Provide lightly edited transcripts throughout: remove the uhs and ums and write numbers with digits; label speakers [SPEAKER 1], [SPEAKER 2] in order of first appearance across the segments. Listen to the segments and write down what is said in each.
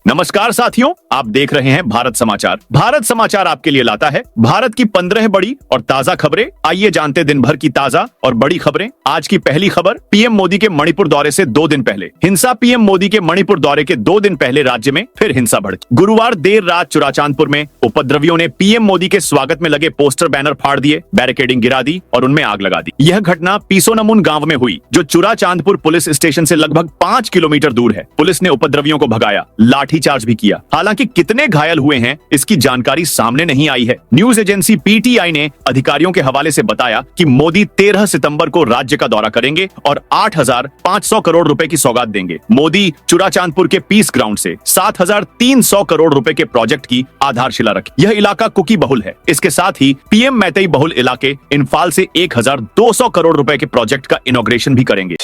[SPEAKER 1] नमस्कार साथियों, आप देख रहे हैं भारत समाचार। भारत समाचार आपके लिए लाता है भारत की 15 बड़ी और ताजा खबरें। आइए जानते दिन भर की ताजा और बड़ी खबरें। आज की पहली खबर, पीएम मोदी के मणिपुर दौरे से 2 दिन पहले हिंसा। पीएम मोदी के मणिपुर दौरे के 2 दिन पहले राज्य में फिर हिंसा भड़की। गुरुवार देर रात चुराचांदपुर में उपद्रवियों ने पीएम मोदी के स्वागत में लगे पोस्टर बैनर फाड़ दिए, बैरिकेडिंग गिरा दी और उनमें आग लगा दी। यह घटना पीसोनमुन गांव में हुई, जो चुराचांदपुर पुलिस स्टेशन से लगभग 5 किलोमीटर दूर है। पुलिस ने उपद्रवियों को भगाया, लाठीचार्ज भी किया। हालांकि कितने घायल हुए हैं इसकी जानकारी सामने नहीं आई है। न्यूज एजेंसी पीटीआई ने अधिकारियों के हवाले से बताया कि मोदी 13 सितंबर को राज्य का दौरा करेंगे और 8,500 करोड़ रुपए की सौगात देंगे। मोदी चुराचांदपुर के पीस ग्राउंड से 7,300 करोड़ रुपए के प्रोजेक्ट की आधारशिला रखी। यह इलाका कुकी बहुल है। इसके साथ ही पीएम मैतेई बहुल इलाके इम्फाल से 1,200 करोड़ रुपए के प्रोजेक्ट का इनॉग्रेशन भी करेंगे।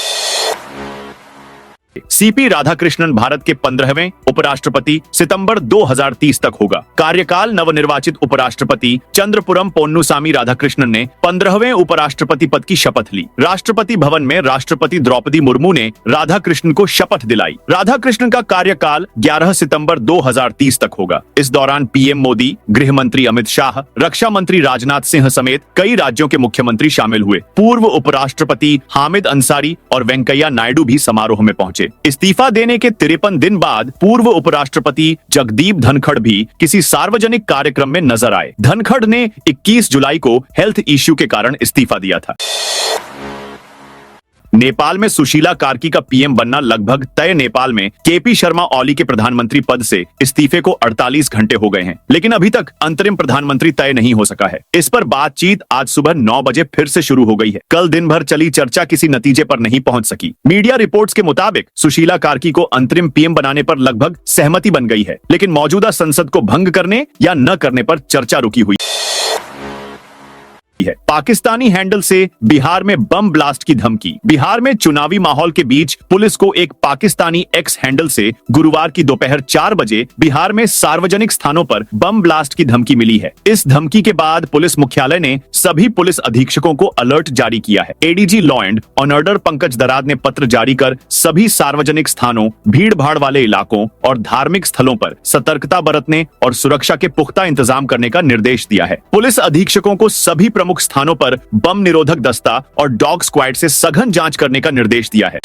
[SPEAKER 1] सीपी राधाकृष्णन भारत के 15वें उपराष्ट्रपति सितंबर 2030 तक होगा। कार्यकाल नवनिर्वाचित उपराष्ट्रपति चंद्रपुरम पोन्नुसामी राधाकृष्णन ने 15वें उपराष्ट्रपति पद की शपथ ली। राष्ट्रपति भवन में राष्ट्रपति द्रौपदी मुर्मू ने राधाकृष्णन को शपथ दिलाई। राधाकृष्णन का कार्यकाल 11 सितंबर 2030 तक होगा। इस दौरान पीएम मोदी, गृह मंत्री अमित शाह, रक्षा मंत्री राजनाथ सिंह समेत कई राज्यों के मुख्यमंत्री शामिल हुए। पूर्व उपराष्ट्रपति हामिद अंसारी और वेंकैया नायडू भी समारोह में पहुंचे। इस्तीफा देने के 53 दिन बाद पूर्व उपराष्ट्रपति जगदीप धनखड़ भी किसी सार्वजनिक कार्यक्रम में नजर आए। धनखड़ ने 21 जुलाई को हेल्थ इश्यू के कारण इस्तीफा दिया था। नेपाल में सुशीला कार्की का पीएम बनना लगभग तय। नेपाल में केपी शर्मा ओली के प्रधानमंत्री पद से इस्तीफे को 48 घंटे हो गए हैं, लेकिन अभी तक अंतरिम प्रधानमंत्री तय नहीं हो सका है। इस पर बातचीत आज सुबह 9 बजे फिर से शुरू हो गई है। कल दिन भर चली चर्चा किसी नतीजे पर नहीं पहुंच सकी। मीडिया रिपोर्ट्स के मुताबिक सुशीला कार्की को अंतरिम पीएम बनाने पर लगभग सहमति बन गई है, लेकिन मौजूदा संसद को भंग करने या न करने पर चर्चा रुकी हुई है। पाकिस्तानी हैंडल से बिहार में बम ब्लास्ट की धमकी। बिहार में चुनावी माहौल के बीच पुलिस को एक पाकिस्तानी एक्स हैंडल से गुरुवार की दोपहर 4 बजे बिहार में सार्वजनिक स्थानों पर बम ब्लास्ट की धमकी मिली है। इस धमकी के बाद पुलिस मुख्यालय ने सभी पुलिस अधीक्षकों को अलर्ट जारी किया है। ADG law and order Pankaj Darad ने पत्र जारी कर सभी सार्वजनिक स्थानों, भीड़ भाड़ वाले इलाकों और धार्मिक स्थलों पर सतर्कता बरतने और सुरक्षा के पुख्ता इंतजाम करने का निर्देश दिया है। पुलिस अधीक्षकों को सभी प्रमुख स्थानों पर बम निरोधक दस्ता और डॉग स्क्वाड से सघन जांच करने का निर्देश दिया है।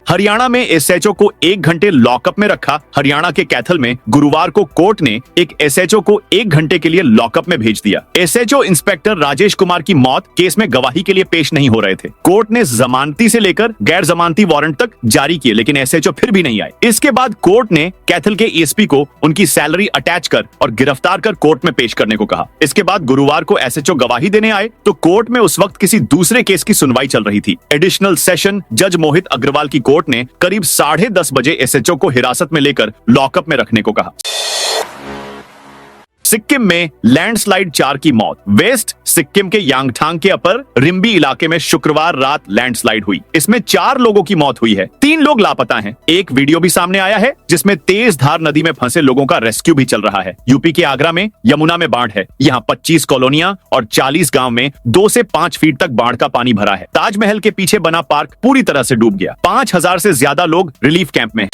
[SPEAKER 1] हरियाणा में एसएचओ को 1 घंटे लॉकअप में रखा। हरियाणा के कैथल में गुरुवार को कोर्ट ने एक एसएचओ को 1 घंटे के लिए लॉकअप में भेज दिया। एसएचओ इंस्पेक्टर राजेश कुमार की मौत केस में गवाही के लिए पेश नहीं हो रहे थे। कोर्ट ने जमानती से लेकर गैर जमानती वारंट तक जारी किए, लेकिन एसएचओ फिर भी नहीं आए। इसके बाद कोर्ट ने कैथल के एसपी को उनकी सैलरी अटैच कर और गिरफ्तार कर कोर्ट में पेश करने को कहा। इसके बाद गुरुवार को एसएचओ गवाही देने आए तो कोर्ट में उस वक्त किसी दूसरे केस की सुनवाई चल रही थी। एडिशनल सेशन जज मोहित अग्रवाल की कोर्ट ने करीब 10:30 बजे एसएचओ को हिरासत में लेकर लॉकअप में रखने को कहा। सिक्किम में लैंडस्लाइड 4 की मौत। वेस्ट सिक्किम के यांगथांग के अपर रिम्बी इलाके में शुक्रवार रात लैंडस्लाइड हुई। इसमें 4 लोगों की मौत हुई है, 3 लोग लापता हैं। एक वीडियो भी सामने आया है जिसमें तेज धार नदी में फंसे लोगों का रेस्क्यू भी चल रहा है। यूपी के आगरा में यमुना में बाढ़ है। यहाँ 25 कॉलोनियां और 40 गांव में 2 से 5 फीट तक बाढ़ का पानी भरा है। ताजमहल के पीछे बना पार्क पूरी तरह से डूब गया। 5,000 से ज्यादा लोग रिलीफ कैंप में।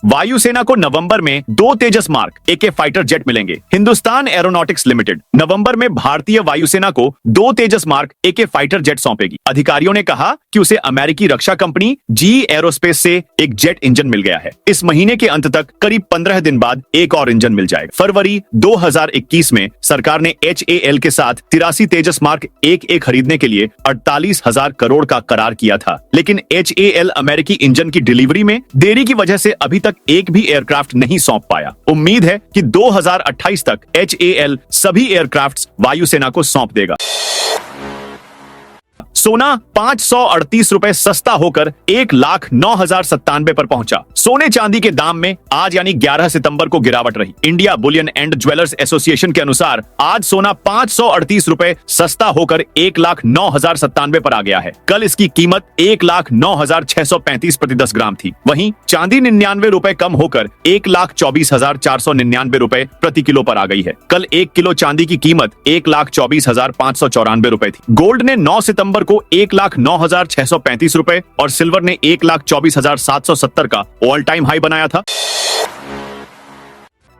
[SPEAKER 1] वायुसेना को नवंबर में 2 तेजस मार्क AK फाइटर जेट मिलेंगे। हिंदुस्तान एरोनॉटिक्स लिमिटेड नवंबर में भारतीय वायुसेना को 2 तेजस मार्क AK फाइटर जेट सौंपेगी। अधिकारियों ने कहा कि उसे अमेरिकी रक्षा कंपनी GE एरोस्पेस से एक जेट इंजन मिल गया है। इस महीने के अंत तक करीब 15 दिन बाद एक और इंजन मिल जाएगा। फरवरी 2021 में सरकार ने HAL के साथ 83 तेजस मार्क 1A खरीदने के लिए 48,000 करोड़ का करार किया था, लेकिन HAL अमेरिकी इंजन की डिलीवरी में देरी की वजह से अभी तक एक भी एयरक्राफ्ट नहीं सौंप पाया। उम्मीद है कि 2028 तक HAL सभी एयरक्राफ्ट्स वायुसेना को सौंप देगा। सोना 538 रुपए सस्ता होकर 1,09,097 पर पहुंचा। सोने चांदी के दाम में आज यानी 11 सितंबर को गिरावट रही। India Boolean and jewellers association के अनुसार आज सोना 538 रुपए सस्ता होकर 1,09,097 पर आ गया है। कल इसकी कीमत 1,09,635 प्रति 10 ग्राम थी। वहीं चांदी 99 रुपए कम होकर 1,24,499 रुपए प्रति किलो पर आ गई है। कल 1 किलो चांदी की कीमत 1,24,594 रुपए थी। गोल्ड ने 9 सितंबर कॉपर को 1,09,635 रुपए और सिल्वर ने 1,24,770 का ऑल टाइम हाई बनाया था।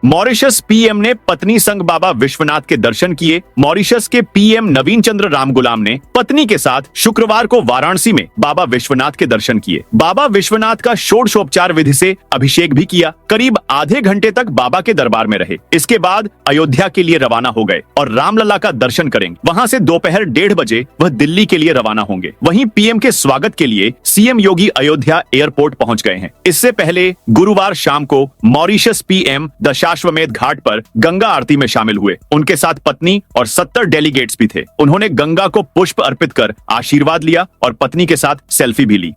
[SPEAKER 1] मॉरिशस पीएम ने पत्नी संग बाबा विश्वनाथ के दर्शन किए। मॉरिशस के पीएम नवीन चंद्र रामगुलाम ने पत्नी के साथ शुक्रवार को वाराणसी में बाबा विश्वनाथ के दर्शन किए। बाबा विश्वनाथ का षोडशोपचार विधि से अभिषेक भी किया। करीब आधे घंटे तक बाबा के दरबार में रहे। इसके बाद अयोध्या के लिए रवाना हो गए और रामलला का दर्शन करेंगे। वहां से दोपहर 1:30 बजे वह दिल्ली के लिए रवाना होंगे। वहीं पीएम के स्वागत के लिए सीएम योगी अयोध्या एयरपोर्ट पहुंच गए हैं। इससे पहले गुरुवार शाम को मॉरिशस पीएम दशाश्वमेध घाट पर गंगा आरती में शामिल हुए। उनके साथ पत्नी और 70 डेलीगेट्स भी थे। उन्होंने गंगा को पुष्प अर्पित कर आशीर्वाद लिया और पत्नी के साथ सेल्फी भी ली।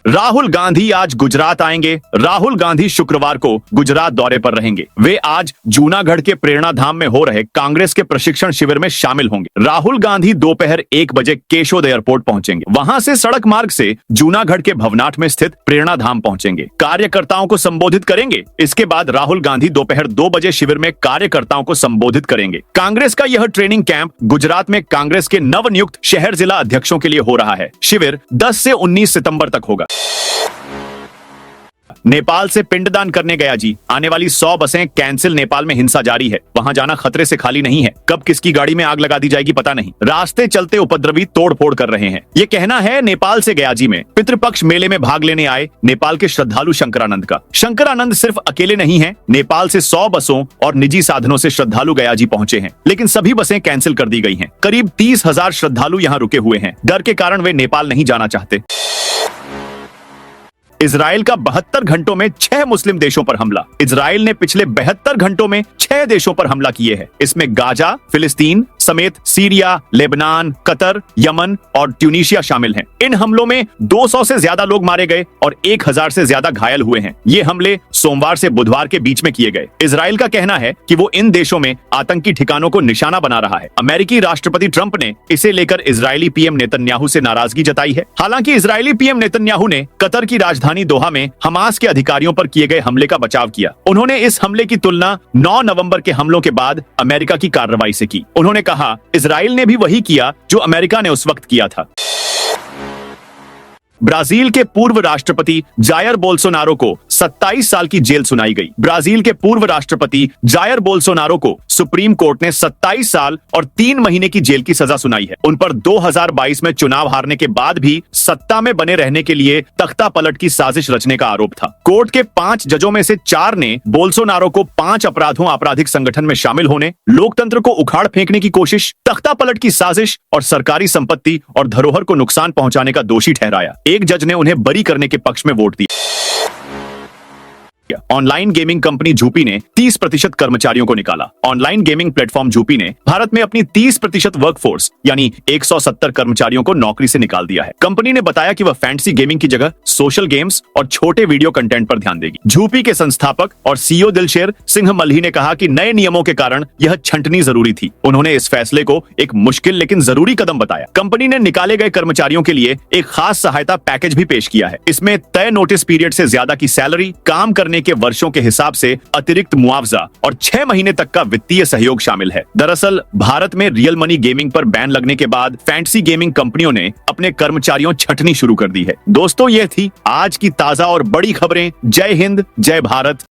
[SPEAKER 1] राहुल गांधी आज गुजरात आएंगे। राहुल गांधी शुक्रवार को गुजरात दौरे पर रहेंगे। वे आज जूनागढ़ के प्रेरणा धाम में हो रहे कांग्रेस के प्रशिक्षण शिविर में शामिल होंगे। राहुल गांधी दोपहर 1 बजे केशोद एयरपोर्ट पहुंचेंगे। वहां से सड़क मार्ग से जूनागढ़ के भवनाट में स्थित प्रेरणा धाम पहुंचेंगे। कार्यकर्ताओं को संबोधित करेंगे। इसके बाद राहुल गांधी दोपहर 2 बजे शिविर में कार्यकर्ताओं को संबोधित करेंगे। कांग्रेस का यह ट्रेनिंग कैंप गुजरात में कांग्रेस के नवनियुक्त शहर जिला अध्यक्षों के लिए हो रहा है। शिविर 10 से 19 सितंबर तक होगा। नेपाल से पिंडदान करने गया जी। आने वाली 100 बसें कैंसिल। नेपाल में हिंसा जारी है। वहां जाना खतरे से खाली नहीं है। कब किसकी गाड़ी में आग लगा दी जाएगी पता नहीं। रास्ते चलते उपद्रवी तोड़फोड़ कर रहे हैं। ये कहना है नेपाल से गयाजी में पितृपक्ष मेले में भाग लेने आए नेपाल के श्रद्धालु शंकरानंद का। शंकरानंद सिर्फ अकेले नहीं है। नेपाल से 100 बसों और निजी साधनों से श्रद्धालु गयाजी पहुंचे हैं, लेकिन सभी बसें कैंसिल कर दी गई हैं। करीब 30,000 श्रद्धालु यहाँ रुके हुए हैं। डर के कारण वे नेपाल नहीं जाना चाहते। इजराइल का 72 घंटों में 6 मुस्लिम देशों पर हमला। इजराइल ने पिछले 72 घंटों में 6 देशों पर हमला किए हैं। इसमें गाजा, फिलिस्तीन समेत सीरिया, लेबनान, कतर, यमन और ट्यूनीशिया शामिल हैं। इन हमलों में 200 से ज्यादा लोग मारे गए और 1000 से ज्यादा घायल हुए हैं। ये हमले सोमवार से बुधवार के बीच में किए गए। इजराइल का कहना है कि वो इन देशों में आतंकी ठिकानों को निशाना बना रहा है। अमेरिकी राष्ट्रपति ट्रंप ने इसे लेकर इजरायली पीएम नेतन्याहू से नाराजगी जताई है। हालांकि इजरायली पीएम नेतन्याहू ने कतर की राजधानी दोहा में हमास के अधिकारियों पर किए गए हमले का बचाव किया। उन्होंने इस हमले की तुलना 9 नवंबर के हमलों के बाद अमेरिका की कार्रवाई से की। उन्होंने कहा इजराइल ने भी वही किया जो अमेरिका ने उस वक्त किया था। ब्राजील के पूर्व राष्ट्रपति जायर बोल्सोनारो को 27 साल की जेल सुनाई गई। ब्राजील के पूर्व राष्ट्रपति जायर बोल्सोनारो को सुप्रीम कोर्ट ने 27 साल और 3 महीने की जेल की सजा सुनाई है। उन पर 2022 में चुनाव हारने के बाद भी सत्ता में बने रहने के लिए तख्ता पलट की साजिश रचने का आरोप था। कोर्ट के 5 जजों में से 4 ने बोल्सोनारो को 5 अपराधों आपराधिक संगठन में शामिल होने, लोकतंत्र को उखाड़ फेंकने की कोशिश, तख्ता पलट की साजिश और सरकारी संपत्ति और धरोहर को नुकसान पहुंचाने का दोषी ठहराया। एक जज ने उन्हें बरी करने के पक्ष में वोट दिया। ऑनलाइन गेमिंग कंपनी झूपी ने 30% कर्मचारियों को निकाला। ऑनलाइन गेमिंग प्लेटफॉर्म झूपी ने भारत में अपनी 30% वर्कफोर्स यानी 170 कर्मचारियों को नौकरी से निकाल दिया है। कंपनी ने बताया कि वह फैंटेसी गेमिंग की जगह सोशल गेम्स और छोटे वीडियो कंटेंट पर ध्यान देगी। झूपी के संस्थापक और सीईओ दिलशेर सिंह मल्ही ने कहा कि नए नियमों के कारण यह छंटनी जरूरी थी। उन्होंने इस फैसले को एक मुश्किल लेकिन जरूरी कदम बताया। कंपनी ने निकाले गए कर्मचारियों के लिए एक खास सहायता पैकेज भी पेश किया है। इसमें तय नोटिस पीरियड से ज्यादा की सैलरी, काम करने के वर्षों के हिसाब से अतिरिक्त मुआवजा और 6 महीने तक का वित्तीय सहयोग शामिल है। दरअसल भारत में रियल मनी गेमिंग पर बैन लगने के बाद फैंटेसी गेमिंग कंपनियों ने अपने कर्मचारियों छंटनी शुरू कर दी है। दोस्तों, ये थी आज की ताजा और बड़ी खबरें। जय हिंद, जय भारत।